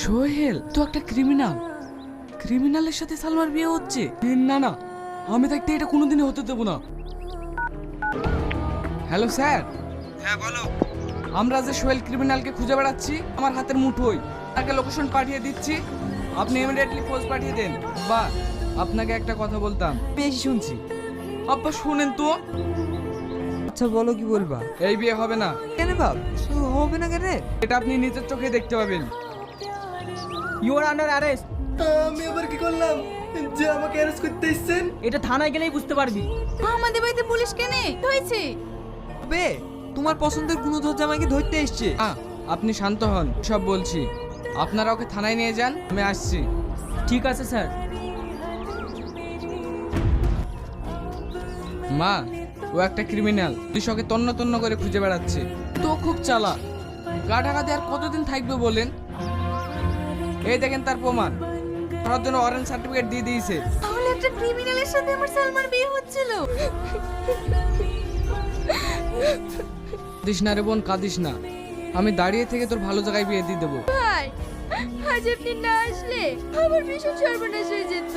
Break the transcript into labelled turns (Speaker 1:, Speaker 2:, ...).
Speaker 1: সোহেল তো একটা ক্রিমিনাল, ক্রিমিনালের সাথে সালমার বিয়ে হচ্ছে? না না, আমি থাকতে এটা কোনোদিনই হতে দেবো না। Hello sir.
Speaker 2: হ্যাঁ বলো।
Speaker 1: আমরা যে সোহেল ক্রিমিনালকে খুঁজে বেড়াচ্ছি আমার হাতের মুঠোয়, তাকে লোকেশন পাঠিয়ে দিচ্ছি, আপনি ইমিডিয়েটলি পোস্ট পাঠিয়ে দেন। বা আপনাকে একটা কথা বলতাম।
Speaker 3: বেশি শুনছি।
Speaker 1: আব্বা শুনেন তো।
Speaker 3: আচ্ছা বলো, কি বলবা?
Speaker 1: এই বিয়ে হবে না।
Speaker 3: কেন বাপ, হবে না কেন?
Speaker 1: এটা আপনি নিজের চোখে দেখতে পাবেন।
Speaker 3: You are under arrest.
Speaker 4: আমি আবার কি করলাম যে আমাকে অ্যারেস্ট করতে এসেছেন?
Speaker 3: এটা থানায় গেলেই বুঝতে পারবি।
Speaker 5: আমাদের বাড়িতে পুলিশ কেনে হয়েছে?
Speaker 3: বে, তোমার পছন্দের গুণধর জামাইকে ধরতে এসছে।
Speaker 1: আপনি শান্ত হন, সব বলছি। আপনারা ওকে থানায় নিয়ে যান, আমি আসছি।
Speaker 3: ঠিক আছে স্যার।
Speaker 1: মা, ও একটা ক্রিমিনাল, পুলিশ ওকে তন্ন তন্ন করে খুঁজে বেড়াচ্ছে। তো খুব চালাক, গা ঢাকাতে আর কতদিন থাকবে বলেন? এই দেখেন তার প্রমাণ, তার জন্য অরেঞ্জ সার্টিফিকেট দিয়ে দিয়েছে।
Speaker 5: তাহলে একটা ক্রিমিনালের সাথে আমার সালমার বিয়ে হচ্ছিল।
Speaker 1: কাঁদিস না রে বোন, কাঁদিস না। আমি দাঁড়িয়ে থেকে তোর ভালো জায়গায় বিয়ে দিয়ে দেবো।
Speaker 5: ভাই, আজ আপনি না আসলে আমার ভীষণ সর্বনাশ হয়ে যেত।